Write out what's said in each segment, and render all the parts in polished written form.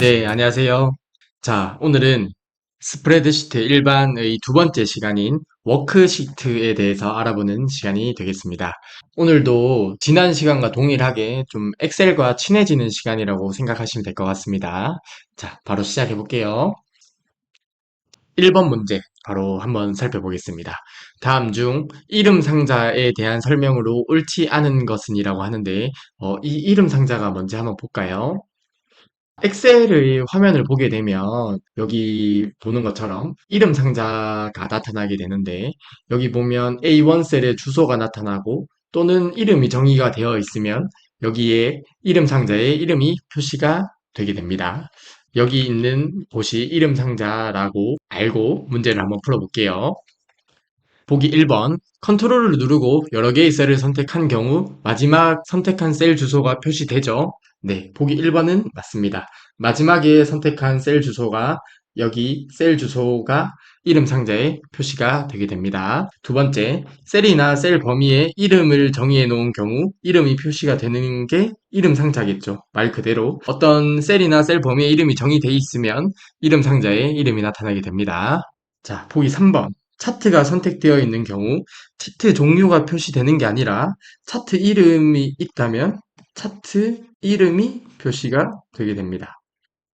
네, 안녕하세요. 자, 오늘은 스프레드시트 일반의 두 번째 시간인 워크시트에 대해서 알아보는 시간이 되겠습니다. 오늘도 지난 시간과 동일하게 좀 엑셀과 친해지는 시간이라고 생각하시면 될 것 같습니다. 자, 바로 시작해 볼게요. 1번 문제 바로 한번 살펴보겠습니다. 다음 중 이름 상자에 대한 설명으로 옳지 않은 것은이라고 하는데 이 이름 상자가 뭔지 한번 볼까요? 엑셀의 화면을 보게 되면 여기 보는 것처럼 이름 상자가 나타나게 되는데 여기 보면 A1 셀에 주소가 나타나고 또는 이름이 정의가 되어 있으면 여기에 이름 상자에 이름이 표시가 되게 됩니다. 여기 있는 곳이 이름 상자라고 알고 문제를 한번 풀어볼게요. 보기 1번 컨트롤을 누르고 여러 개의 셀을 선택한 경우 마지막 선택한 셀 주소가 표시되죠? 네, 보기 1번은 맞습니다. 마지막에 선택한 셀 주소가 여기 셀 주소가 이름 상자에 표시가 되게 됩니다. 두 번째, 셀이나 셀 범위에 이름을 정의해 놓은 경우 이름이 표시가 되는 게 이름 상자겠죠. 말 그대로 어떤 셀이나 셀 범위에 이름이 정의되어 있으면 이름 상자에 이름이 나타나게 됩니다. 자, 보기 3번. 차트가 선택되어 있는 경우 차트 종류가 표시되는 게 아니라 차트 이름이 있다면 차트 이름이 표시가 되게 됩니다.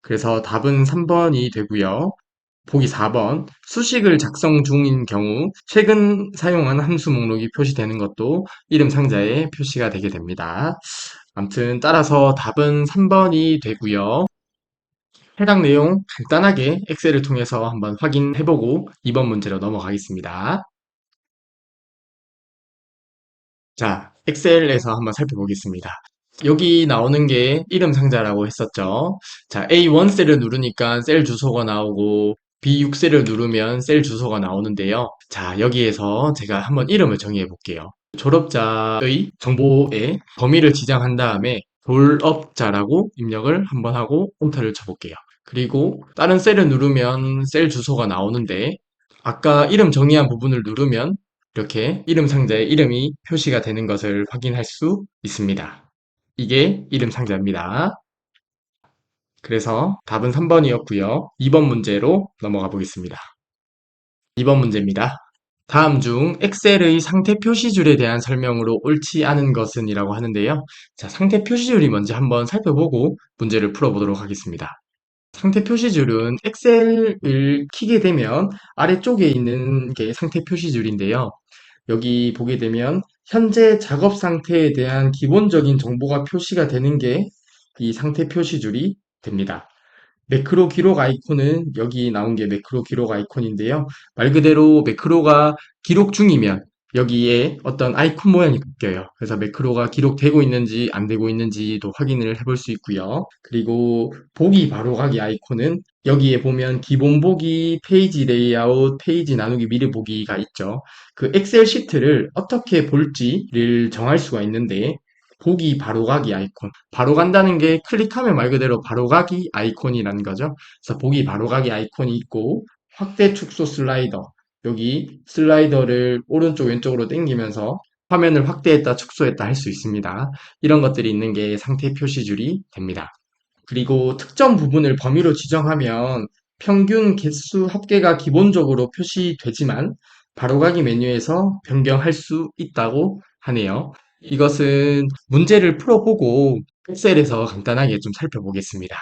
그래서 답은 3번이 되고요. 보기 4번. 수식을 작성 중인 경우 최근 사용한 함수 목록이 표시되는 것도 이름 상자에 표시가 되게 됩니다. 아무튼 따라서 답은 3번이 되고요. 해당 내용 간단하게 엑셀을 통해서 한번 확인해보고 2번 문제로 넘어가겠습니다. 자, 엑셀에서 한번 살펴보겠습니다. 여기 나오는 게 이름 상자라고 했었죠. 자, A1 셀을 누르니까 셀 주소가 나오고 B6 셀을 누르면 셀 주소가 나오는데요. 자, 여기에서 제가 한번 이름을 정의해 볼게요. 졸업자의 정보에 범위를 지정한 다음에 졸업자라고 입력을 한번 하고 엔터를 쳐볼게요. 그리고 다른 셀을 누르면 셀 주소가 나오는데 아까 이름 정의한 부분을 누르면 이렇게 이름 상자에 이름이 표시가 되는 것을 확인할 수 있습니다. 이게 이름 상자입니다. 그래서 답은 3번이었고요. 2번 문제로 넘어가 보겠습니다. 2번 문제입니다. 다음 중 엑셀의 상태 표시줄에 대한 설명으로 옳지 않은 것은 이라고 하는데요. 자, 상태 표시줄이 뭔지 한번 살펴보고 문제를 풀어보도록 하겠습니다. 상태 표시줄은 엑셀을 키게 되면 아래쪽에 있는 게 상태 표시줄인데요. 여기 보게 되면 현재 작업 상태에 대한 기본적인 정보가 표시가 되는 게 이 상태 표시줄이 됩니다. 매크로 기록 아이콘은 여기 나온 게 매크로 기록 아이콘인데요. 말 그대로 매크로가 기록 중이면 여기에 어떤 아이콘 모양이 바뀌어요. 그래서 매크로가 기록되고 있는지 안 되고 있는지도 확인을 해볼 수 있고요. 그리고 보기 바로가기 아이콘은 여기에 보면 기본 보기, 페이지 레이아웃, 페이지 나누기 미리 보기가 있죠. 그 엑셀 시트를 어떻게 볼지를 정할 수가 있는데 보기 바로가기 아이콘. 바로 간다는 게 클릭하면 말 그대로 바로가기 아이콘이라는 거죠. 그래서 보기 바로가기 아이콘이 있고 확대 축소 슬라이더. 여기 슬라이더를 오른쪽 왼쪽으로 당기면서 화면을 확대했다 축소했다 할 수 있습니다. 이런 것들이 있는 게 상태 표시줄이 됩니다. 그리고 특정 부분을 범위로 지정하면 평균 개수 합계가 기본적으로 표시되지만 바로가기 메뉴에서 변경할 수 있다고 하네요. 이것은 문제를 풀어보고 엑셀에서 간단하게 좀 살펴보겠습니다.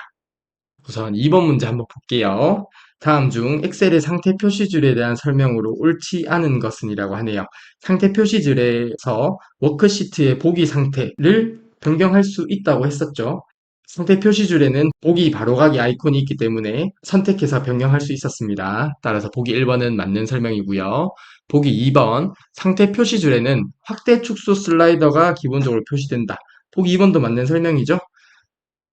우선 2번 문제 한번 볼게요. 다음 중 엑셀의 상태 표시줄에 대한 설명으로 옳지 않은 것은이라고 하네요. 상태 표시줄에서 워크시트의 보기 상태를 변경할 수 있다고 했었죠. 상태 표시줄에는 보기 바로가기 아이콘이 있기 때문에 선택해서 변경할 수 있었습니다. 따라서 보기 1번은 맞는 설명이고요. 보기 2번 상태 표시줄에는 확대 축소 슬라이더가 기본적으로 표시된다. 보기 2번도 맞는 설명이죠.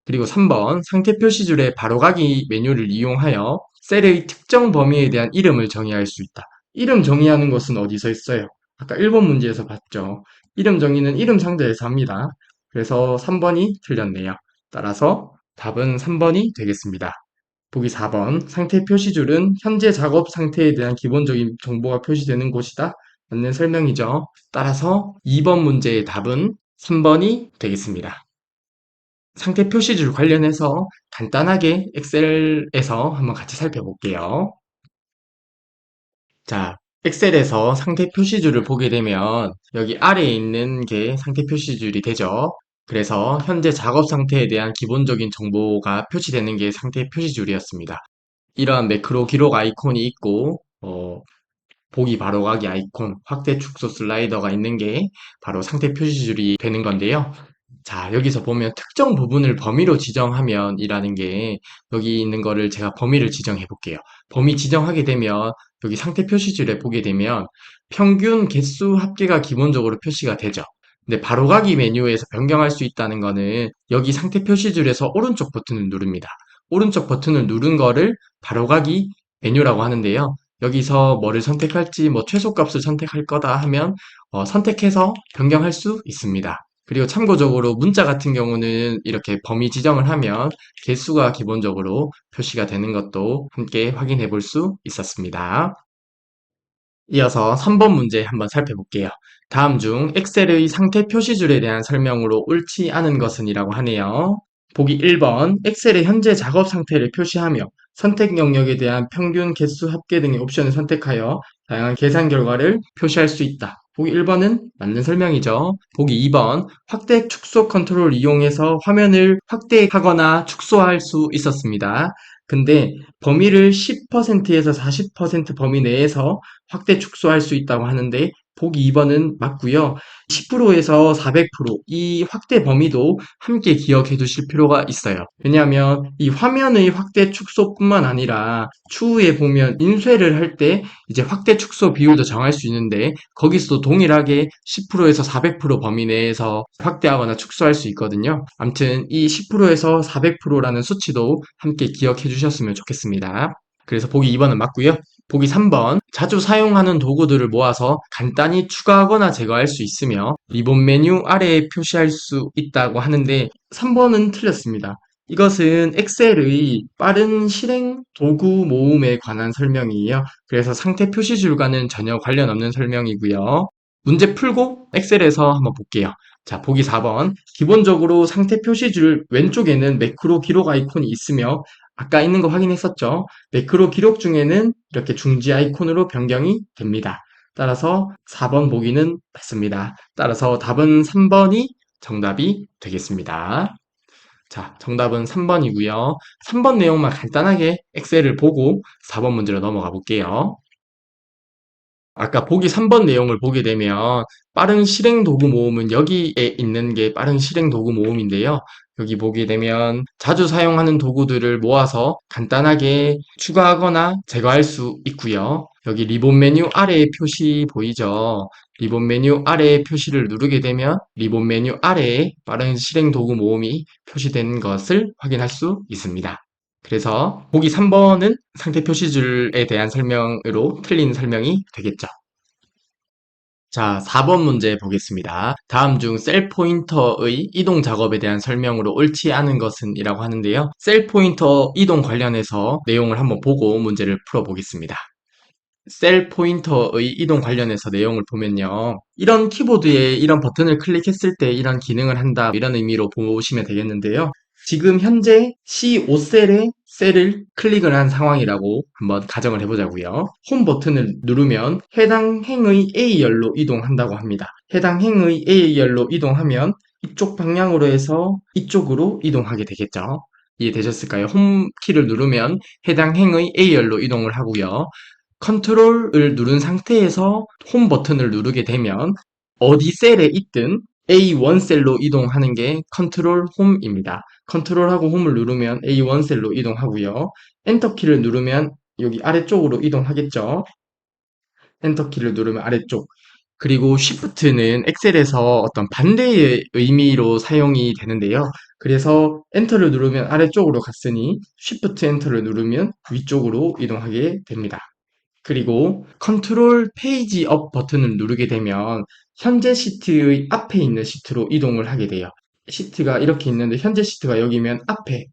그리고 3번 상태 표시줄의 바로가기 메뉴를 이용하여 셀의 특정 범위에 대한 이름을 정의할 수 있다. 이름 정의하는 것은 어디서 있어요? 아까 1번 문제에서 봤죠. 이름 정의는 이름 상자에서 합니다. 그래서 3번이 틀렸네요. 따라서 답은 3번이 되겠습니다. 보기 4번 상태 표시줄은 현재 작업 상태에 대한 기본적인 정보가 표시되는 곳이다. 맞는 설명이죠. 따라서 2번 문제의 답은 3번이 되겠습니다. 상태 표시줄 관련해서 간단하게 엑셀에서 한번 같이 살펴볼게요. 자, 엑셀에서 상태 표시줄을 보게 되면 여기 아래에 있는 게 상태 표시줄이 되죠. 그래서 현재 작업 상태에 대한 기본적인 정보가 표시되는 게 상태 표시줄이었습니다. 이러한 매크로 기록 아이콘이 있고, 보기 바로가기 아이콘, 확대 축소 슬라이더가 있는 게 바로 상태 표시줄이 되는 건데요. 자, 여기서 보면 특정 부분을 범위로 지정하면 이라는 게 여기 있는 거를 제가 범위를 지정해 볼게요. 범위 지정하게 되면 여기 상태 표시줄에 보게 되면 평균 개수 합계가 기본적으로 표시가 되죠. 근데 바로가기 메뉴에서 변경할 수 있다는 거는 여기 상태 표시줄에서 오른쪽 버튼을 누릅니다. 오른쪽 버튼을 누른 거를 바로가기 메뉴라고 하는데요. 여기서 뭐를 선택할지 뭐 최소값을 선택할 거다 하면 선택해서 변경할 수 있습니다. 그리고 참고적으로 문자 같은 경우는 이렇게 범위 지정을 하면 개수가 기본적으로 표시가 되는 것도 함께 확인해 볼 수 있었습니다. 이어서 3번 문제 한번 살펴볼게요. 다음 중 엑셀의 상태 표시줄에 대한 설명으로 옳지 않은 것은 이라고 하네요. 보기 1번, 엑셀의 현재 작업 상태를 표시하며 선택 영역에 대한 평균 개수 합계 등의 옵션을 선택하여 다양한 계산 결과를 표시할 수 있다. 보기 1번은 맞는 설명이죠. 보기 2번, 확대 축소 컨트롤을 이용해서 화면을 확대하거나 축소할 수 있었습니다. 근데 범위를 10%에서 40% 범위 내에서 확대 축소할 수 있다고 하는데 보기 2번은 맞고요. 10%에서 400%이 확대 범위도 함께 기억해 두실 필요가 있어요. 왜냐하면 이 화면의 확대 축소뿐만 아니라 추후에 보면 인쇄를 할 때 이제 확대 축소 비율도 정할 수 있는데 거기서도 동일하게 10%에서 400% 범위 내에서 확대하거나 축소할 수 있거든요. 아무튼 이 10%에서 400%라는 수치도 함께 기억해 주셨으면 좋겠습니다. 그래서 보기 2번은 맞고요. 보기 3번, 자주 사용하는 도구들을 모아서 간단히 추가하거나 제거할 수 있으며 리본 메뉴 아래에 표시할 수 있다고 하는데 3번은 틀렸습니다. 이것은 엑셀의 빠른 실행 도구 모음에 관한 설명이에요. 그래서 상태 표시줄과는 전혀 관련 없는 설명이고요. 문제 풀고 엑셀에서 한번 볼게요. 자, 보기 4번. 기본적으로 상태 표시줄 왼쪽에는 매크로 기록 아이콘이 있으며 아까 있는 거 확인했었죠? 매크로 기록 중에는 이렇게 중지 아이콘으로 변경이 됩니다. 따라서 4번 보기는 맞습니다. 따라서 답은 3번이 정답이 되겠습니다. 자, 정답은 3번이고요. 3번 내용만 간단하게 엑셀을 보고 4번 문제로 넘어가 볼게요. 아까 보기 3번 내용을 보게 되면 빠른 실행 도구 모음은 여기에 있는 게 빠른 실행 도구 모음인데요. 여기 보게 되면 자주 사용하는 도구들을 모아서 간단하게 추가하거나 제거할 수 있고요. 여기 리본 메뉴 아래에 표시 보이죠? 리본 메뉴 아래에 표시를 누르게 되면 리본 메뉴 아래에 빠른 실행 도구 모음이 표시된 것을 확인할 수 있습니다. 그래서 보기 3번은 상태 표시줄에 대한 설명으로 틀린 설명이 되겠죠. 자, 4번 문제 보겠습니다. 다음 중 셀 포인터의 이동 작업에 대한 설명으로 옳지 않은 것은 이라고 하는데요. 셀 포인터 이동 관련해서 내용을 한번 보고 문제를 풀어보겠습니다. 셀 포인터의 이동 관련해서 내용을 보면요. 이런 키보드에 이런 버튼을 클릭했을 때 이런 기능을 한다, 이런 의미로 보시면 되겠는데요. 지금 현재 C5셀에 셀을 클릭을 한 상황이라고 한번 가정을 해보자고요. 홈 버튼을 누르면 해당 행의 A열로 이동한다고 합니다. 해당 행의 A열로 이동하면 이쪽 방향으로 해서 이쪽으로 이동하게 되겠죠. 이해되셨을까요? 홈 키를 누르면 해당 행의 A열로 이동을 하고요. 컨트롤을 누른 상태에서 홈 버튼을 누르게 되면 어디 셀에 있든 A1 셀로 이동하는 게 컨트롤 홈입니다. 컨트롤하고 홈을 누르면 A1 셀로 이동하고요. 엔터 키를 누르면 여기 아래쪽으로 이동하겠죠. 엔터 키를 누르면 아래쪽. 그리고 Shift는 엑셀에서 어떤 반대의 의미로 사용이 되는데요. 그래서 엔터를 누르면 아래쪽으로 갔으니 Shift 엔터를 누르면 위쪽으로 이동하게 됩니다. 그리고 컨트롤 페이지 업 버튼을 누르게 되면 현재 시트의 앞에 있는 시트로 이동을 하게 돼요. 시트가 이렇게 있는데 현재 시트가 여기면 앞에,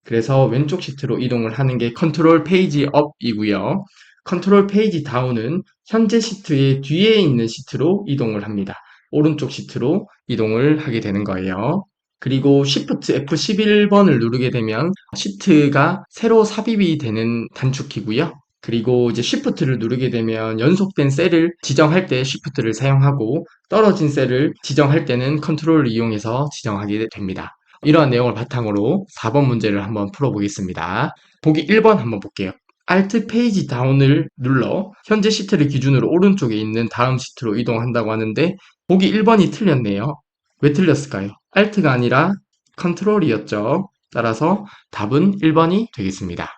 그래서 왼쪽 시트로 이동을 하는 게 컨트롤 페이지 업이고요. 컨트롤 페이지 다운은 현재 시트의 뒤에 있는 시트로 이동을 합니다. 오른쪽 시트로 이동을 하게 되는 거예요. 그리고 Shift F11번을 누르게 되면 시트가 새로 삽입이 되는 단축키고요. 그리고 이제 Shift를 누르게 되면 연속된 셀을 지정할 때 Shift를 사용하고 떨어진 셀을 지정할 때는 컨트롤을 이용해서 지정하게 됩니다. 이러한 내용을 바탕으로 4번 문제를 한번 풀어보겠습니다. 보기 1번 한번 볼게요. Alt 페이지 다운을 눌러 현재 시트를 기준으로 오른쪽에 있는 다음 시트로 이동한다고 하는데 보기 1번이 틀렸네요. 왜 틀렸을까요? Alt가 아니라 컨트롤이었죠. 따라서 답은 1번이 되겠습니다.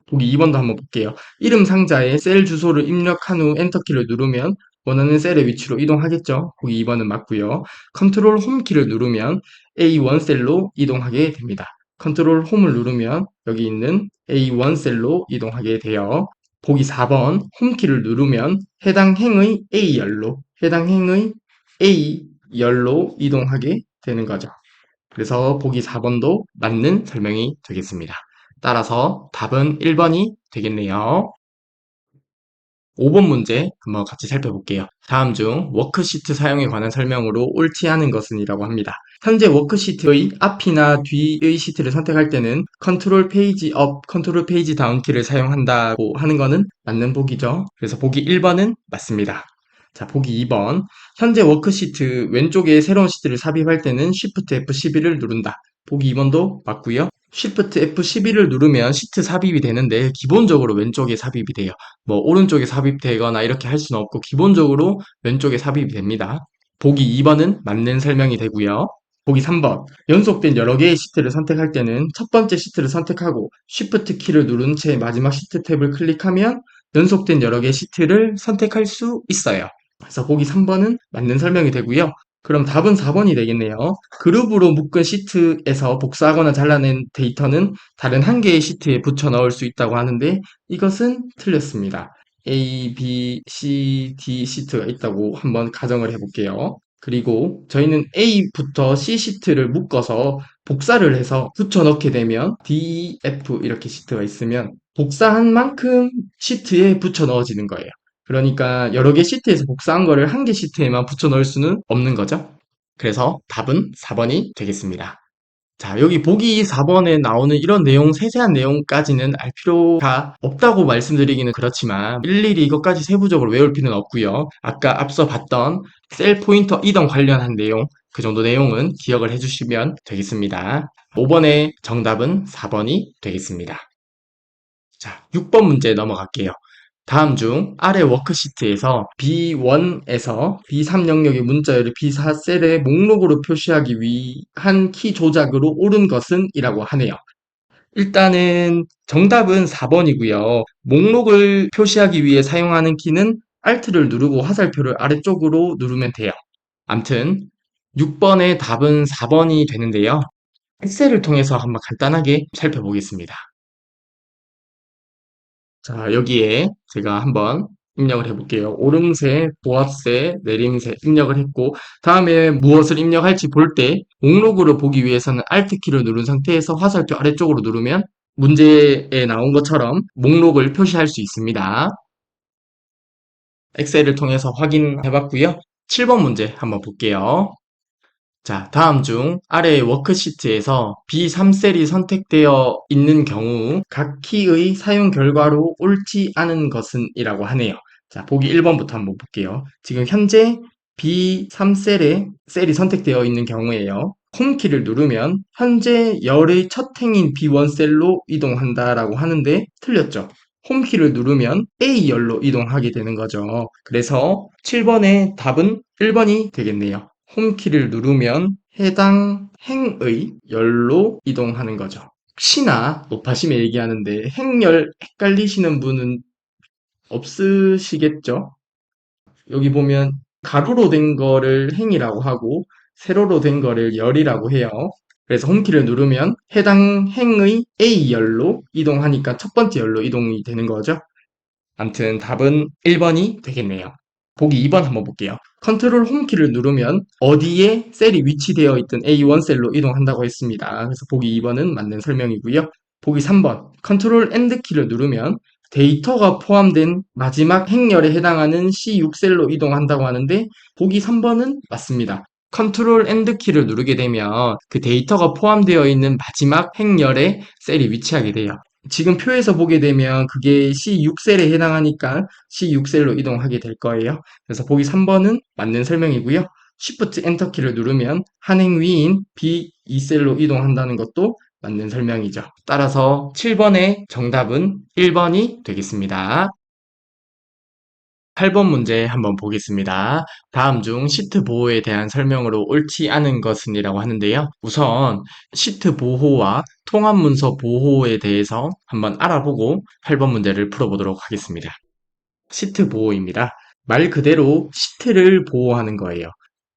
보기 2번도 한번 볼게요. 이름 상자에 셀 주소를 입력한 후 엔터키를 누르면 원하는 셀의 위치로 이동하겠죠. 보기 2번은 맞고요. 컨트롤 홈키를 누르면 A1 셀로 이동하게 됩니다. 컨트롤 홈을 누르면 여기 있는 A1 셀로 이동하게 돼요. 보기 4번 홈키를 누르면 해당 행의 A열로 이동하게 되는 거죠. 그래서 보기 4번도 맞는 설명이 되겠습니다. 따라서 답은 1번이 되겠네요. 5번 문제 한번 같이 살펴볼게요. 다음 중 워크시트 사용에 관한 설명으로 옳지 않은 것은 이라고 합니다. 현재 워크시트의 앞이나 뒤의 시트를 선택할 때는 컨트롤 페이지 업, 컨트롤 페이지 다운 키를 사용한다고 하는 것은 맞는 보기죠. 그래서 보기 1번은 맞습니다. 자, 보기 2번. 현재 워크시트 왼쪽에 새로운 시트를 삽입할 때는 Shift F11을 누른다. 보기 2번도 맞고요. Shift F11을 누르면 시트 삽입이 되는데 기본적으로 왼쪽에 삽입이 돼요. 뭐 오른쪽에 삽입되거나 이렇게 할 수는 없고 기본적으로 왼쪽에 삽입이 됩니다. 보기 2번은 맞는 설명이 되고요. 보기 3번. 연속된 여러 개의 시트를 선택할 때는 첫 번째 시트를 선택하고 Shift 키를 누른 채 마지막 시트 탭을 클릭하면 연속된 여러 개의 시트를 선택할 수 있어요. 그래서 보기 3번은 맞는 설명이 되고요. 그럼 답은 4번이 되겠네요. 그룹으로 묶은 시트에서 복사하거나 잘라낸 데이터는 다른 한 개의 시트에 붙여 넣을 수 있다고 하는데 이것은 틀렸습니다. A, B, C, D 시트가 있다고 한번 가정을 해볼게요. 그리고 저희는 A부터 C 시트를 묶어서 복사를 해서 붙여 넣게 되면 D, F 이렇게 시트가 있으면 복사한 만큼 시트에 붙여 넣어지는 거예요. 그러니까 여러 개 시트에서 복사한 거를 한 개 시트에만 붙여 넣을 수는 없는 거죠. 그래서 답은 4번이 되겠습니다. 자, 여기 보기 4번에 나오는 이런 내용, 세세한 내용까지는 알 필요가 없다고 말씀드리기는 그렇지만 일일이 이것까지 세부적으로 외울 필요는 없고요. 아까 앞서 봤던 셀 포인터 이동 관련한 내용, 그 정도 내용은 기억을 해주시면 되겠습니다. 5번의 정답은 4번이 되겠습니다. 자, 6번 문제 넘어갈게요. 다음 중 아래 워크시트에서 B1에서 B3 영역의 문자열을 B4 셀의 목록으로 표시하기 위한 키 조작으로 옳은 것은 이라고 하네요. 일단은 정답은 4번이고요. 목록을 표시하기 위해 사용하는 키는 Alt를 누르고 화살표를 아래쪽으로 누르면 돼요. 암튼 6번의 답은 4번이 되는데요. 엑셀을 통해서 한번 간단하게 살펴보겠습니다. 자, 여기에 제가 한번 입력을 해볼게요. 오름세, 보합세, 내림세 입력을 했고 다음에 무엇을 입력할지 볼 때 목록으로 보기 위해서는 Alt키를 누른 상태에서 화살표 아래쪽으로 누르면 문제에 나온 것처럼 목록을 표시할 수 있습니다. 엑셀을 통해서 확인해봤고요. 7번 문제 한번 볼게요. 자, 다음 중 아래의 워크시트에서 B3셀이 선택되어 있는 경우 각 키의 사용 결과로 옳지 않은 것은 이라고 하네요. 자, 보기 1번부터 한번 볼게요. 지금 현재 B3셀에 셀이 선택되어 있는 경우에요. 홈키를 누르면 현재 열의 첫 행인 B1셀로 이동한다라고 하는데 틀렸죠. 홈키를 누르면 A열로 이동하게 되는 거죠. 그래서 7번의 답은 1번이 되겠네요. 홈키를 누르면 해당 행의 열로 이동하는 거죠. 혹시나 높아심에 얘기하는데 행열 헷갈리시는 분은 없으시겠죠? 여기 보면 가로로 된 거를 행이라고 하고 세로로 된 거를 열이라고 해요. 그래서 홈키를 누르면 해당 행의 A열로 이동하니까 첫 번째 열로 이동이 되는 거죠. 암튼 답은 1번이 되겠네요. 보기 2번 한번 볼게요. 컨트롤 홈키를 누르면 어디에 셀이 위치되어 있든 A1 셀로 이동한다고 했습니다. 그래서 보기 2번은 맞는 설명이고요. 보기 3번 컨트롤 엔드 키를 누르면 데이터가 포함된 마지막 행열에 해당하는 C6셀로 이동한다고 하는데 보기 3번은 맞습니다. 컨트롤 엔드 키를 누르게 되면 그 데이터가 포함되어 있는 마지막 행열에 셀이 위치하게 돼요. 지금 표에서 보게 되면 그게 C6셀에 해당하니까 C6셀로 이동하게 될 거예요. 그래서 보기 3번은 맞는 설명이고요. Shift 엔터 키를 누르면 한 행 위인 B2셀로 이동한다는 것도 맞는 설명이죠. 따라서 7번의 정답은 1번이 되겠습니다. 8번 문제 한번 보겠습니다. 다음 중 시트 보호에 대한 설명으로 옳지 않은 것은 이라고 하는데요. 우선 시트 보호와 통합 문서 보호에 대해서 한번 알아보고 8번 문제를 풀어보도록 하겠습니다. 시트 보호입니다. 말 그대로 시트를 보호하는 거예요.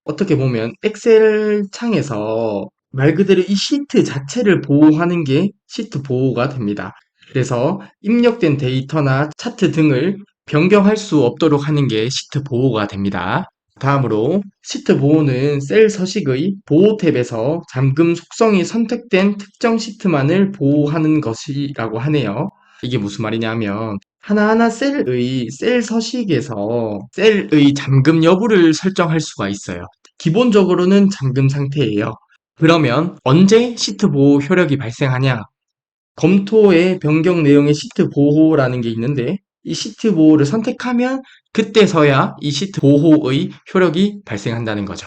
어떻게 보면 엑셀 창에서 말 그대로 이 시트 자체를 보호하는 게 시트 보호가 됩니다. 그래서 입력된 데이터나 차트 등을 변경할 수 없도록 하는 게 시트 보호가 됩니다. 다음으로 시트 보호는 셀 서식의 보호 탭에서 잠금 속성이 선택된 특정 시트만을 보호하는 것이라고 하네요. 이게 무슨 말이냐면 하나하나 셀 서식에서 셀의 잠금 여부를 설정할 수가 있어요. 기본적으로는 잠금 상태예요. 그러면 언제 시트 보호 효력이 발생하냐? 검토의 변경 내용의 시트 보호라는 게 있는데 이 시트 보호를 선택하면 그때서야 이 시트 보호의 효력이 발생한다는 거죠.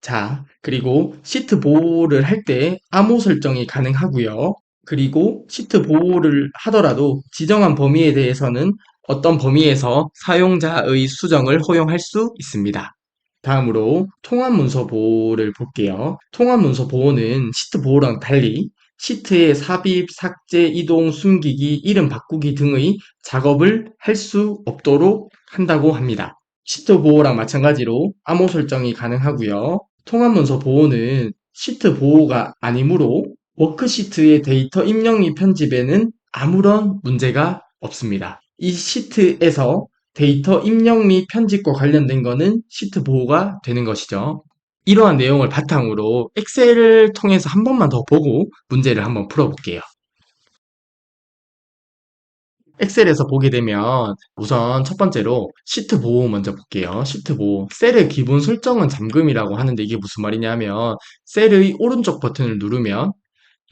자, 그리고 시트 보호를 할 때 암호 설정이 가능하고요. 그리고 시트 보호를 하더라도 지정한 범위에 대해서는 어떤 범위에서 사용자의 수정을 허용할 수 있습니다. 다음으로 통합문서 보호를 볼게요. 통합문서 보호는 시트 보호랑 달리 시트의 삽입, 삭제, 이동, 숨기기, 이름 바꾸기 등의 작업을 할 수 없도록 한다고 합니다. 시트 보호랑 마찬가지로 암호 설정이 가능하고요. 통합문서 보호는 시트 보호가 아니므로 워크시트의 데이터 입력 및 편집에는 아무런 문제가 없습니다. 이 시트에서 데이터 입력 및 편집과 관련된 거는 시트 보호가 되는 것이죠. 이러한 내용을 바탕으로 엑셀을 통해서 한 번만 더 보고 문제를 한번 풀어볼게요. 엑셀에서 보게 되면 우선 첫 번째로 시트 보호 먼저 볼게요. 시트 보호. 셀의 기본 설정은 잠금이라고 하는데 이게 무슨 말이냐면 셀의 오른쪽 버튼을 누르면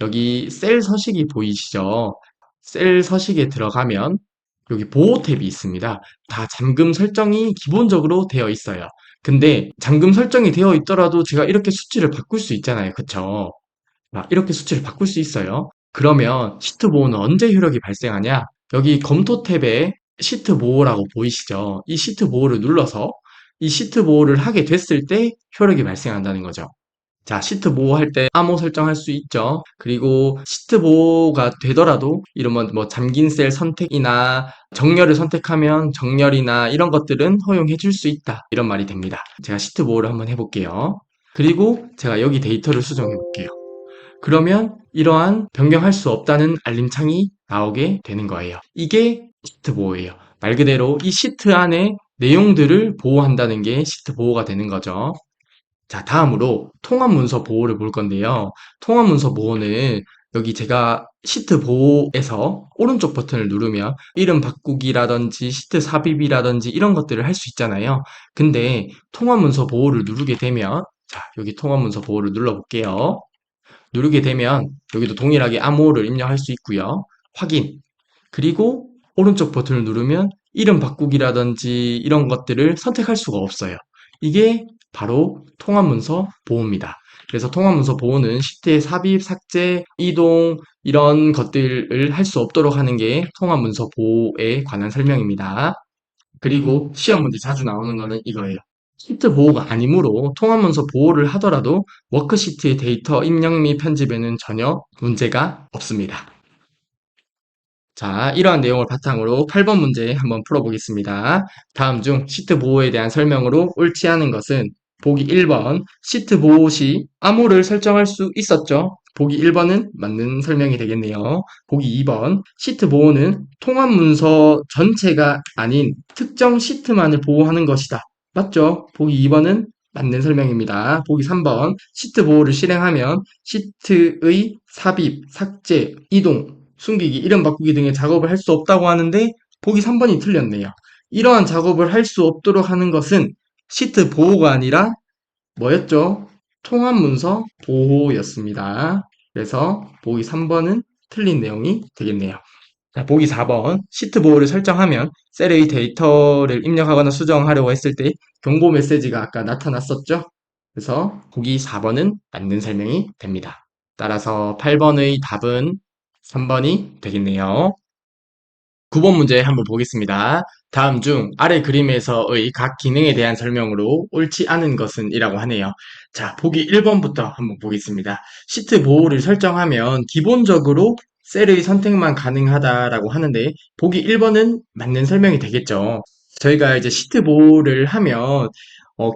여기 셀 서식이 보이시죠? 셀 서식에 들어가면 여기 보호 탭이 있습니다. 다 잠금 설정이 기본적으로 되어 있어요. 근데 잠금 설정이 되어 있더라도 제가 이렇게 수치를 바꿀 수 있잖아요. 그쵸? 이렇게 수치를 바꿀 수 있어요. 그러면 시트 보호는 언제 효력이 발생하냐? 여기 검토 탭에 시트 보호라고 보이시죠? 이 시트 보호를 눌러서 이 시트 보호를 하게 됐을 때 효력이 발생한다는 거죠. 자, 시트 보호할 때 암호 설정할 수 있죠. 그리고 시트 보호가 되더라도 이러면 뭐 잠긴 셀 선택이나 정렬을 선택하면 정렬이나 이런 것들은 허용해 줄 수 있다. 이런 말이 됩니다. 제가 시트 보호를 한번 해볼게요. 그리고 제가 여기 데이터를 수정해 볼게요. 그러면 이러한 변경할 수 없다는 알림창이 나오게 되는 거예요. 이게 시트 보호예요. 말 그대로 이 시트 안에 내용들을 보호한다는 게 시트 보호가 되는 거죠. 자, 다음으로 통합문서 보호를 볼 건데요. 통합문서 보호는 여기 제가 시트 보호에서 오른쪽 버튼을 누르면 이름 바꾸기라든지 시트 삽입이라든지 이런 것들을 할 수 있잖아요. 근데 통합문서 보호를 누르게 되면 자, 여기 통합문서 보호를 눌러볼게요. 누르게 되면 여기도 동일하게 암호를 입력할 수 있고요. 확인. 그리고 오른쪽 버튼을 누르면 이름 바꾸기라든지 이런 것들을 선택할 수가 없어요. 이게 바로 통합문서 보호입니다. 그래서 통합문서 보호는 시트의 삽입, 삭제, 이동 이런 것들을 할 수 없도록 하는 게 통합문서 보호에 관한 설명입니다. 그리고 시험 문제 자주 나오는 거는 이거예요. 시트 보호가 아니므로 통합문서 보호를 하더라도 워크시트의 데이터 입력 및 편집에는 전혀 문제가 없습니다. 자, 이러한 내용을 바탕으로 8번 문제 한번 풀어보겠습니다. 다음 중 시트 보호에 대한 설명으로 옳지 않은 것은 보기 1번 시트 보호 시 암호를 설정할 수 있었죠. 보기 1번은 맞는 설명이 되겠네요. 보기 2번 시트 보호는 통합 문서 전체가 아닌 특정 시트만을 보호하는 것이다. 맞죠? 보기 2번은 맞는 설명입니다. 보기 3번 시트 보호를 실행하면 시트의 삽입, 삭제, 이동, 숨기기, 이름 바꾸기 등의 작업을 할 수 없다고 하는데 보기 3번이 틀렸네요. 이러한 작업을 할 수 없도록 하는 것은 시트 보호가 아니라 뭐였죠? 통합 문서 보호였습니다. 그래서 보기 3번은 틀린 내용이 되겠네요. 자, 보기 4번. 시트 보호를 설정하면 셀의 데이터를 입력하거나 수정하려고 했을 때 경고 메시지가 아까 나타났었죠? 그래서 보기 4번은 맞는 설명이 됩니다. 따라서 8번의 답은 3번이 되겠네요. 9번 문제 한번 보겠습니다. 다음 중 아래 그림에서의 각 기능에 대한 설명으로 옳지 않은 것은 이라고 하네요. 자, 보기 1번부터 한번 보겠습니다. 시트 보호를 설정하면 기본적으로 셀의 선택만 가능하다라고 하는데 보기 1번은 맞는 설명이 되겠죠. 저희가 이제 시트 보호를 하면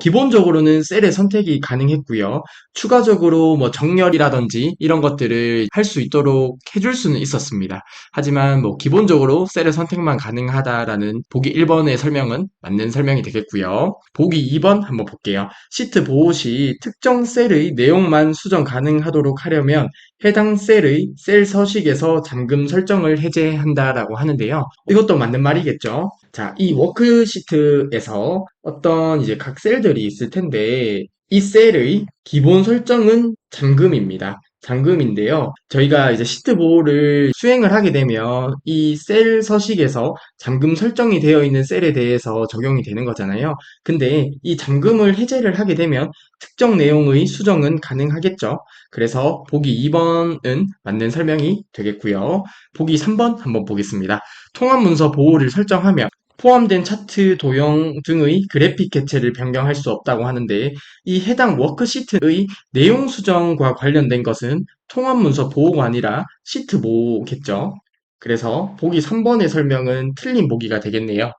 기본적으로는 셀의 선택이 가능했고요. 추가적으로 뭐 정렬이라든지 이런 것들을 할 수 있도록 해줄 수는 있었습니다. 하지만 뭐 기본적으로 셀의 선택만 가능하다라는 보기 1번의 설명은 맞는 설명이 되겠고요. 보기 2번 한번 볼게요. 시트 보호 시 특정 셀의 내용만 수정 가능하도록 하려면 해당 셀의 셀 서식에서 잠금 설정을 해제한다라고 하는데요. 이것도 맞는 말이겠죠. 자, 이 워크시트에서 어떤 이제 각 셀들이 있을 텐데 이 셀의 기본 설정은 잠금입니다. 잠금인데요. 저희가 이제 시트 보호를 수행을 하게 되면 이 셀 서식에서 잠금 설정이 되어 있는 셀에 대해서 적용이 되는 거잖아요. 근데 이 잠금을 해제를 하게 되면 특정 내용의 수정은 가능하겠죠. 그래서 보기 2번은 맞는 설명이 되겠고요. 보기 3번 한번 보겠습니다. 통합 문서 보호를 설정하면 포함된 차트, 도형 등의 그래픽 개체를 변경할 수 없다고 하는데 이 해당 워크시트의 내용 수정과 관련된 것은 통합 문서 보호가 아니라 시트 보호겠죠. 그래서 보기 3번의 설명은 틀린 보기가 되겠네요.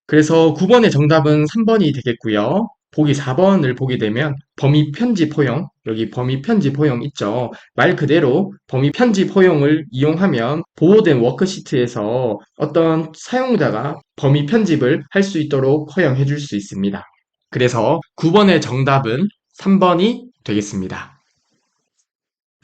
그래서 9번의 정답은 3번이 되겠고요. 보기 4번을 보게 되면 범위 편집 허용, 여기 범위 편집 허용 있죠. 말 그대로 범위 편집 허용을 이용하면 보호된 워크시트에서 어떤 사용자가 범위 편집을 할 수 있도록 허용해 줄 수 있습니다. 그래서 9번의 정답은 3번이 되겠습니다.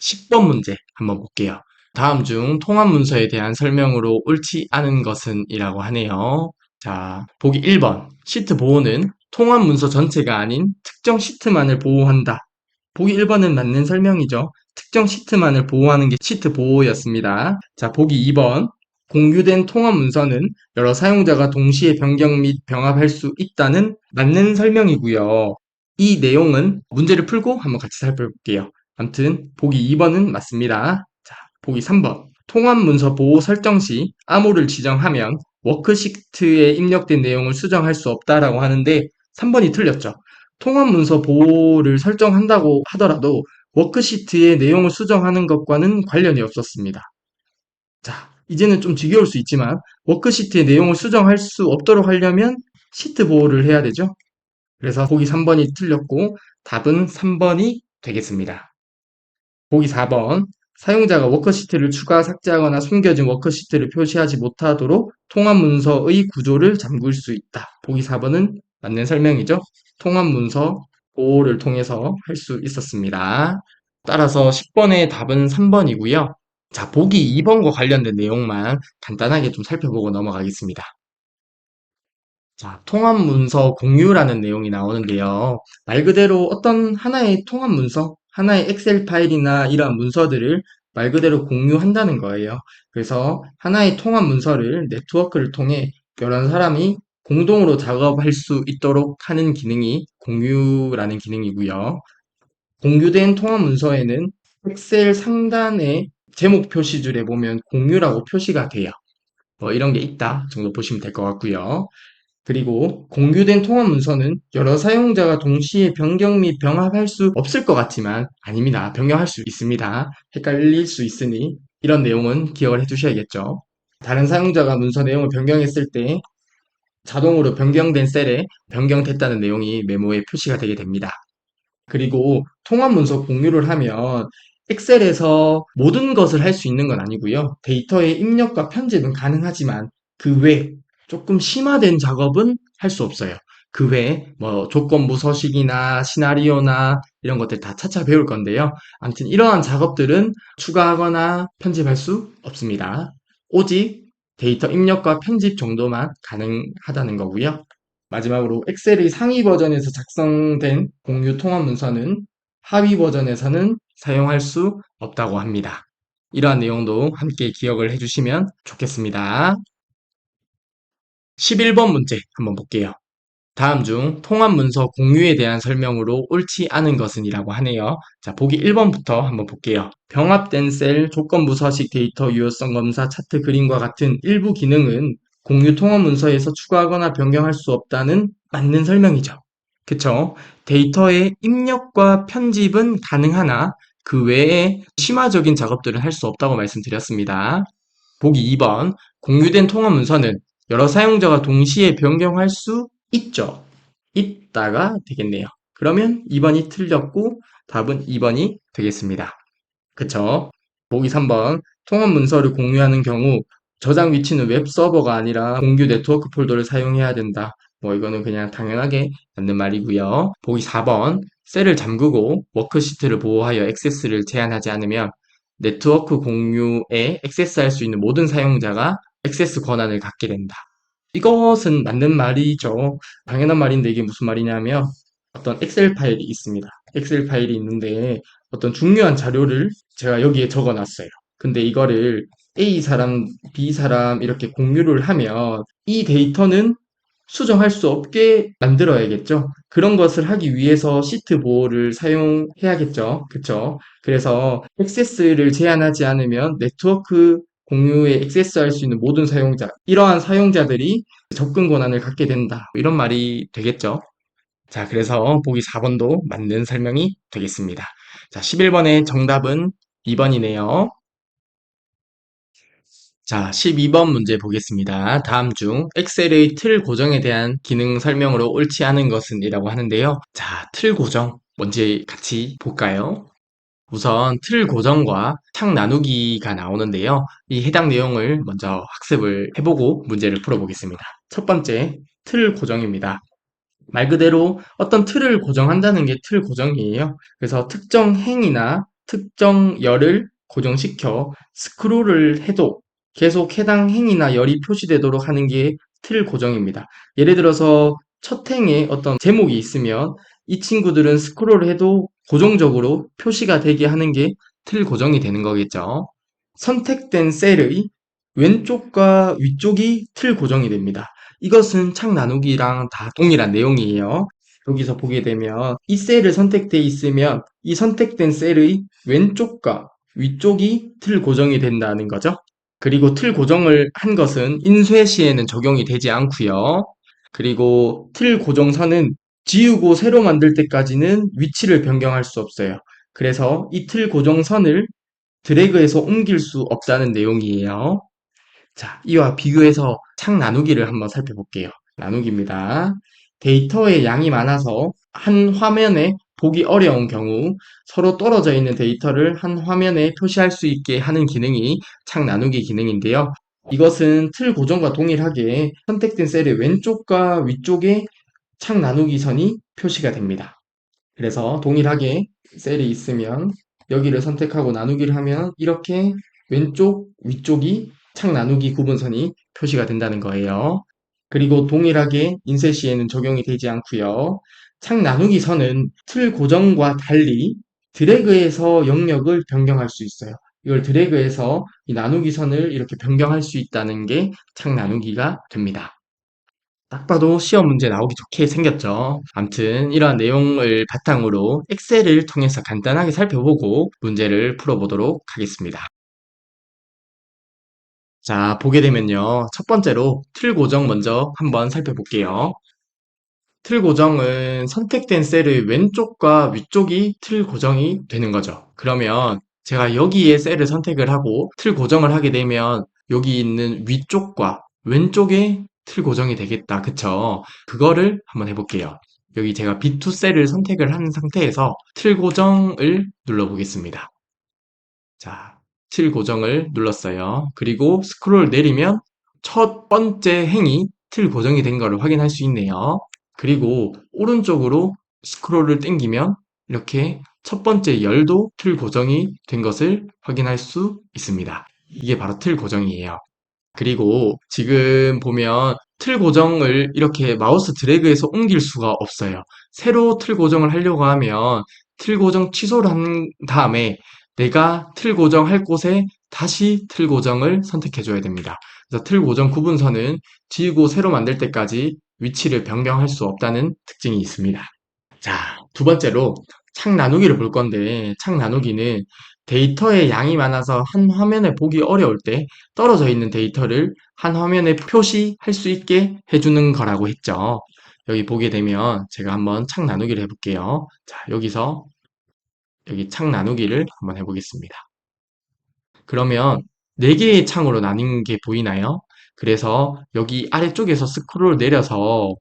10번 문제 한번 볼게요. 다음 중 통합 문서에 대한 설명으로 옳지 않은 것은 이라고 하네요. 자, 보기 1번. 시트 보호는 통합 문서 전체가 아닌 특정 시트만을 보호한다. 보기 1번은 맞는 설명이죠. 특정 시트만을 보호하는 게 시트 보호였습니다. 자, 보기 2번. 공유된 통합 문서는 여러 사용자가 동시에 변경 및 병합할 수 있다는 맞는 설명이고요. 이 내용은 문제를 풀고 한번 같이 살펴볼게요. 아무튼 보기 2번은 맞습니다. 자, 보기 3번. 통합 문서 보호 설정 시 암호를 지정하면 워크시트에 입력된 내용을 수정할 수 없다라고 하는데 3번이 틀렸죠. 통합 문서 보호를 설정한다고 하더라도 워크시트의 내용을 수정하는 것과는 관련이 없었습니다. 자, 이제는 좀 지겨울 수 있지만 워크시트의 내용을 수정할 수 없도록 하려면 시트 보호를 해야 되죠. 그래서 보기 3번이 틀렸고 답은 3번이 되겠습니다. 보기 4번. 사용자가 워크시트를 추가 삭제하거나 숨겨진 워크시트를 표시하지 못하도록 통합 문서의 구조를 잠글 수 있다. 보기 4번은 맞는 설명이죠. 통합 문서 보호를 통해서 할 수 있었습니다. 따라서 10번의 답은 3번이고요. 자, 보기 2번과 관련된 내용만 간단하게 좀 살펴보고 넘어가겠습니다. 자, 통합 문서 공유라는 내용이 나오는데요. 말 그대로 어떤 하나의 통합 문서, 하나의 엑셀 파일이나 이러한 문서들을 말 그대로 공유한다는 거예요. 그래서 하나의 통합 문서를 네트워크를 통해 여러 사람이 공동으로 작업할 수 있도록 하는 기능이 공유라는 기능이고요. 공유된 통합 문서에는 엑셀 상단의 제목 표시줄에 보면 공유라고 표시가 돼요. 뭐 이런 게 있다 정도 보시면 될 것 같고요. 그리고 공유된 통합 문서는 여러 사용자가 동시에 변경 및 병합할 수 없을 것 같지만 아닙니다. 변경할 수 있습니다. 헷갈릴 수 있으니 이런 내용은 기억을 해두셔야겠죠. 다른 사용자가 문서 내용을 변경했을 때 자동으로 변경된 셀에 변경됐다는 내용이 메모에 표시가 되게 됩니다. 그리고 통합 문서 공유를 하면 엑셀에서 모든 것을 할 수 있는 건 아니고요. 데이터의 입력과 편집은 가능하지만 그 외 조금 심화된 작업은 할 수 없어요. 그 외에 뭐 조건부 서식이나 시나리오나 이런 것들 다 차차 배울 건데요. 아무튼 이러한 작업들은 추가하거나 편집할 수 없습니다. 오직 데이터 입력과 편집 정도만 가능하다는 거고요. 마지막으로 엑셀의 상위 버전에서 작성된 공유 통합 문서는 하위 버전에서는 사용할 수 없다고 합니다. 이러한 내용도 함께 기억을 해주시면 좋겠습니다. 11번 문제 한번 볼게요. 다음 중 통합 문서 공유에 대한 설명으로 옳지 않은 것은 이라고 하네요. 자, 보기 1번부터 한번 볼게요. 병합된 셀, 조건부 서식 데이터 유효성 검사, 차트 그림과 같은 일부 기능은 공유 통합 문서에서 추가하거나 변경할 수 없다는 맞는 설명이죠. 그쵸? 데이터의 입력과 편집은 가능하나 그 외에 심화적인 작업들은 할 수 없다고 말씀드렸습니다. 보기 2번, 공유된 통합 문서는 여러 사용자가 동시에 변경할 수 있죠. 있다가 되겠네요. 그러면 2번이 틀렸고 답은 2번이 되겠습니다. 그쵸? 보기 3번, 통합 문서를 공유하는 경우 저장 위치는 웹 서버가 아니라 공유 네트워크 폴더를 사용해야 된다. 뭐 이거는 그냥 당연하게 맞는 말이고요. 보기 4번, 셀을 잠그고 워크시트를 보호하여 액세스를 제한하지 않으면 네트워크 공유에 액세스할 수 있는 모든 사용자가 액세스 권한을 갖게 된다. 이것은 맞는 말이죠. 당연한 말인데 이게 무슨 말이냐면 어떤 엑셀 파일이 있습니다. 엑셀 파일이 있는데 어떤 중요한 자료를 제가 여기에 적어 놨어요. 근데 이거를 A 사람, B 사람 이렇게 공유를 하면 이 데이터는 수정할 수 없게 만들어야겠죠. 그런 것을 하기 위해서 시트 보호를 사용해야겠죠. 그쵸? 그래서 액세스를 제한하지 않으면 네트워크 공유에 액세스할 수 있는 모든 사용자, 이러한 사용자들이 접근 권한을 갖게 된다. 이런 말이 되겠죠. 자, 그래서 보기 4번도 맞는 설명이 되겠습니다. 자, 11번의 정답은 2번이네요. 자, 12번 문제 보겠습니다. 다음 중 엑셀의 틀 고정에 대한 기능 설명으로 옳지 않은 것은 이라고 하는데요. 자, 틀 고정 뭔지 같이 볼까요? 우선 틀 고정과 창 나누기가 나오는데요. 이 해당 내용을 먼저 학습을 해보고 문제를 풀어보겠습니다. 첫 번째, 틀 고정입니다. 말 그대로 어떤 틀을 고정한다는 게 틀 고정이에요. 그래서 특정 행이나 특정 열을 고정시켜 스크롤을 해도 계속 해당 행이나 열이 표시되도록 하는 게 틀 고정입니다. 예를 들어서 첫 행에 어떤 제목이 있으면 이 친구들은 스크롤을 해도 고정적으로 표시가 되게 하는 게 틀 고정이 되는 거겠죠. 선택된 셀의 왼쪽과 위쪽이 틀 고정이 됩니다. 이것은 창 나누기랑 다 동일한 내용이에요. 여기서 보게 되면 이 셀을 선택되어 있으면 이 선택된 셀의 왼쪽과 위쪽이 틀 고정이 된다는 거죠. 그리고 틀 고정을 한 것은 인쇄 시에는 적용이 되지 않고요. 그리고 틀 고정선은 지우고 새로 만들 때까지는 위치를 변경할 수 없어요. 그래서 이 틀 고정선을 드래그해서 옮길 수 없다는 내용이에요. 자, 이와 비교해서 창 나누기를 한번 살펴볼게요. 나누기입니다. 데이터의 양이 많아서 한 화면에 보기 어려운 경우 서로 떨어져 있는 데이터를 한 화면에 표시할 수 있게 하는 기능이 창 나누기 기능인데요. 이것은 틀 고정과 동일하게 선택된 셀의 왼쪽과 위쪽에 창 나누기 선이 표시가 됩니다. 그래서 동일하게 셀이 있으면 여기를 선택하고 나누기를 하면 이렇게 왼쪽, 위쪽이 창 나누기 구분선이 표시가 된다는 거예요. 그리고 동일하게 인쇄 시에는 적용이 되지 않고요. 창 나누기 선은 틀 고정과 달리 드래그해서 영역을 변경할 수 있어요. 이걸 드래그해서 이 나누기 선을 이렇게 변경할 수 있다는 게 창 나누기가 됩니다. 딱 봐도 시험 문제 나오기 좋게 생겼죠. 암튼 이러한 내용을 바탕으로 엑셀을 통해서 간단하게 살펴보고 문제를 풀어보도록 하겠습니다. 자, 보게 되면요. 첫 번째로 틀 고정 먼저 한번 살펴볼게요. 틀 고정은 선택된 셀의 왼쪽과 위쪽이 틀 고정이 되는 거죠. 그러면 제가 여기에 셀을 선택을 하고 틀 고정을 하게 되면 여기 있는 위쪽과 왼쪽에 틀 고정이 되겠다. 그쵸? 그거를 한번 해볼게요. 여기 제가 B2 셀을 선택을 한 상태에서 틀 고정을 눌러보겠습니다. 자, 틀 고정을 눌렀어요. 그리고 스크롤 내리면 첫 번째 행이 틀 고정이 된 것을 확인할 수 있네요. 그리고 오른쪽으로 스크롤을 당기면 이렇게 첫 번째 열도 틀 고정이 된 것을 확인할 수 있습니다. 이게 바로 틀 고정이에요. 그리고 지금 보면 틀 고정을 이렇게 마우스 드래그해서 옮길 수가 없어요. 새로 틀 고정을 하려고 하면 틀 고정 취소를 한 다음에 내가 틀 고정할 곳에 다시 틀 고정을 선택해 줘야 됩니다. 그래서 틀 고정 구분선은 지우고 새로 만들 때까지 위치를 변경할 수 없다는 특징이 있습니다. 자, 두 번째로 창 나누기를 볼 건데, 창 나누기는 데이터의 양이 많아서 한 화면에 보기 어려울 때 떨어져 있는 데이터를 한 화면에 표시할 수 있게 해주는 거라고 했죠. 여기 보게 되면 제가 한번 창 나누기를 해볼게요. 자, 여기서 여기 창 나누기를 한번 해보겠습니다. 그러면 4개의 창으로 나뉜 게 보이나요? 그래서 여기 아래쪽에서 스크롤 내려서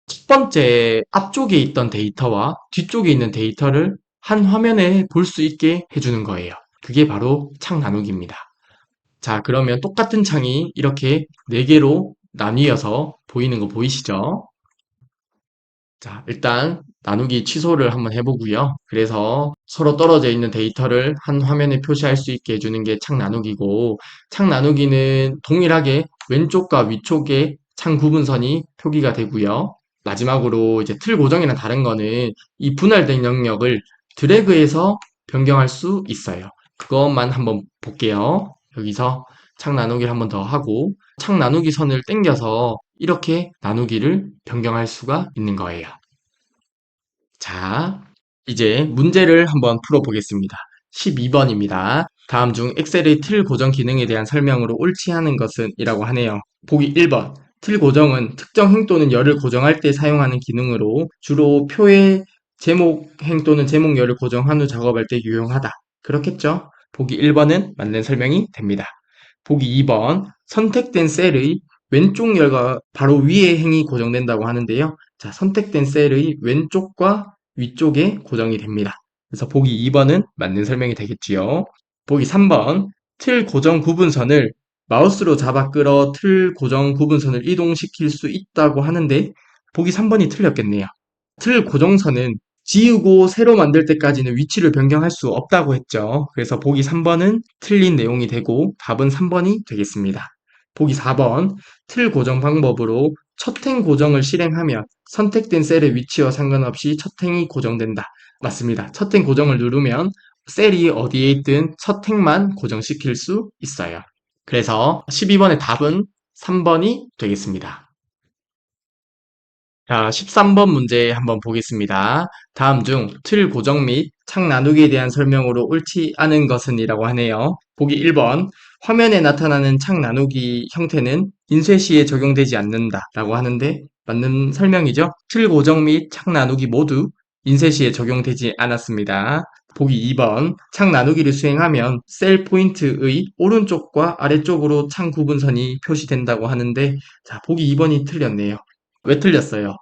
첫 번째 앞쪽에 있던 데이터와 뒤쪽에 있는 데이터를 한 화면에 볼 수 있게 해주는 거예요. 그게 바로 창 나누기입니다. 자, 그러면 똑같은 창이 이렇게 4개로 나뉘어서 보이는 거 보이시죠? 자, 일단 나누기 취소를 한번 해보고요. 그래서 서로 떨어져 있는 데이터를 한 화면에 표시할 수 있게 해주는 게 창 나누기고, 창 나누기는 동일하게 왼쪽과 위쪽에 창 구분선이 표기가 되고요. 마지막으로 이제 틀 고정이랑 다른 거는 이 분할된 영역을 드래그해서 변경할 수 있어요. 그것만 한번 볼게요. 여기서 창 나누기를 한번 더 하고 창 나누기 선을 당겨서 이렇게 나누기를 변경할 수가 있는 거예요. 자, 이제 문제를 한번 풀어보겠습니다. 12번입니다. 다음 중 엑셀의 틀 고정 기능에 대한 설명으로 옳지 않은 것은 이라고 하네요. 보기 1번. 틀 고정은 특정 행 또는 열을 고정할 때 사용하는 기능으로 주로 표의 제목 행 또는 제목열을 고정한 후 작업할 때 유용하다. 그렇겠죠? 보기 1번은 맞는 설명이 됩니다. 보기 2번. 선택된 셀의 왼쪽 열과 바로 위의 행이 고정된다고 하는데요. 자, 선택된 셀의 왼쪽과 위쪽에 고정이 됩니다. 그래서 보기 2번은 맞는 설명이 되겠지요. 보기 3번. 틀 고정 구분선을 마우스로 잡아 끌어 틀 고정 구분선을 이동시킬 수 있다고 하는데 보기 3번이 틀렸겠네요. 틀 고정선은 지우고 새로 만들 때까지는 위치를 변경할 수 없다고 했죠. 그래서 보기 3번은 틀린 내용이 되고 답은 3번이 되겠습니다. 보기 4번. 틀 고정 방법으로 첫 행 고정을 실행하면 선택된 셀의 위치와 상관없이 첫 행이 고정된다. 맞습니다. 첫 행 고정을 누르면 셀이 어디에 있든 첫 행만 고정시킬 수 있어요. 그래서 12번의 답은 3번이 되겠습니다. 자, 13번 문제 한번 보겠습니다. 다음 중 틀 고정 및 창 나누기에 대한 설명으로 옳지 않은 것은 이라고 하네요. 보기 1번. 화면에 나타나는 창 나누기 형태는 인쇄 시에 적용되지 않는다 라고 하는데 맞는 설명이죠. 틀 고정 및 창 나누기 모두 인쇄 시에 적용되지 않았습니다. 보기 2번. 창 나누기를 수행하면 셀 포인트의 오른쪽과 아래쪽으로 창 구분선이 표시된다고 하는데 자, 보기 2번이 틀렸네요. 왜 틀렸어요?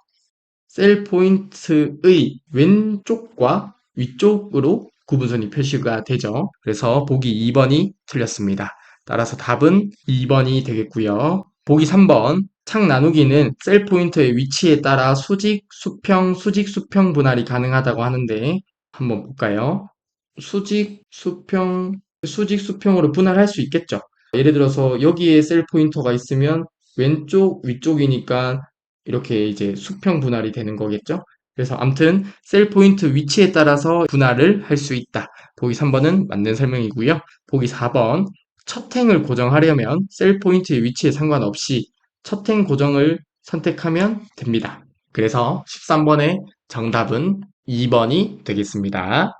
셀 포인트의 왼쪽과 위쪽으로 구분선이 표시가 되죠. 그래서 보기 2번이 틀렸습니다. 따라서 답은 2번이 되겠고요. 보기 3번. 창 나누기는 셀 포인트의 위치에 따라 수직, 수평, 수직, 수평 분할이 가능하다고 하는데 한번 볼까요? 수직, 수평, 수직, 수평으로 분할할 수 있겠죠. 예를 들어서 여기에 셀 포인터가 있으면 왼쪽, 위쪽이니까 이렇게 이제 수평 분할이 되는 거겠죠. 그래서 암튼 셀 포인트 위치에 따라서 분할을 할 수 있다. 보기 3번은 맞는 설명이고요. 보기 4번. 첫 행을 고정하려면 셀 포인트의 위치에 상관없이 첫 행 고정을 선택하면 됩니다. 그래서 13번의 정답은 2번이 되겠습니다.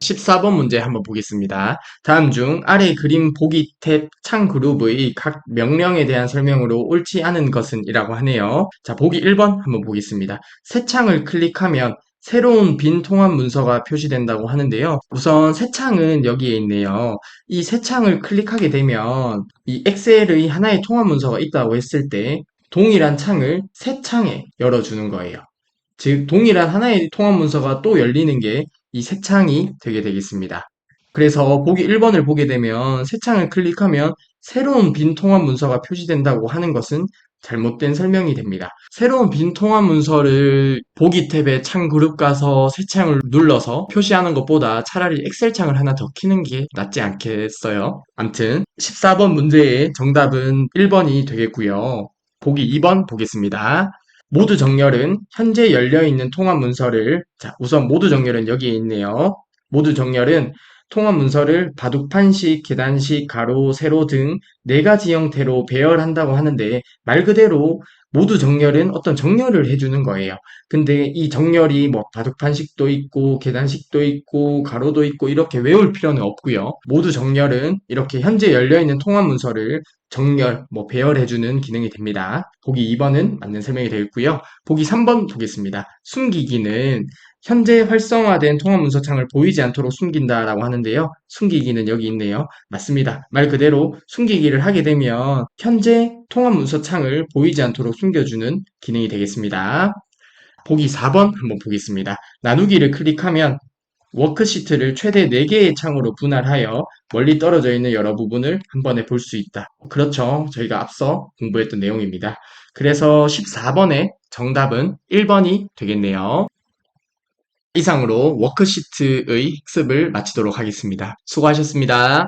14번 문제 한번 보겠습니다. 다음 중 아래 그림 보기 탭 창 그룹의 각 명령에 대한 설명으로 옳지 않은 것은 이라고 하네요. 자, 보기 1번 한번 보겠습니다. 새 창을 클릭하면 새로운 빈 통합 문서가 표시된다고 하는데요. 우선 새 창은 여기에 있네요. 이 새 창을 클릭하게 되면 이 엑셀의 하나의 통합 문서가 있다고 했을 때 동일한 창을 새 창에 열어주는 거예요. 즉 동일한 하나의 통합 문서가 또 열리는 게 이 새 창이 되게 되겠습니다. 그래서 보기 1번을 보게 되면 새 창을 클릭하면 새로운 빈 통합 문서가 표시된다고 하는 것은 잘못된 설명이 됩니다. 새로운 빈 통합 문서를 보기 탭에 창 그룹 가서 새 창을 눌러서 표시하는 것보다 차라리 엑셀 창을 하나 더 키는 게 낫지 않겠어요? 암튼 14번 문제의 정답은 1번이 되겠고요. 보기 2번 보겠습니다. 모두 정렬은 현재 열려있는 통합 문서를, 자, 우선 모두 정렬은 여기에 있네요. 모두 정렬은 통합 문서를 바둑판식, 계단식, 가로, 세로 등 네 가지 형태로 배열한다고 하는데 말 그대로 모두 정렬은 어떤 정렬을 해주는 거예요. 근데 이 정렬이 뭐 바둑판식도 있고 계단식도 있고 가로도 있고 이렇게 외울 필요는 없고요. 모두 정렬은 이렇게 현재 열려있는 통합 문서를 정렬, 뭐 배열해주는 기능이 됩니다. 보기 2번은 맞는 설명이 되겠고요. 보기 3번 보겠습니다. 숨기기는 현재 활성화된 통합문서 창을 보이지 않도록 숨긴다라고 하는데요. 숨기기는 여기 있네요. 맞습니다. 말 그대로 숨기기를 하게 되면 현재 통합문서 창을 보이지 않도록 숨겨주는 기능이 되겠습니다. 보기 4번 한번 보겠습니다. 나누기를 클릭하면 워크시트를 최대 4개의 창으로 분할하여 멀리 떨어져 있는 여러 부분을 한 번에 볼 수 있다. 그렇죠. 저희가 앞서 공부했던 내용입니다. 그래서 14번의 정답은 1번이 되겠네요. 이상으로 워크시트의 학습을 마치도록 하겠습니다. 수고하셨습니다.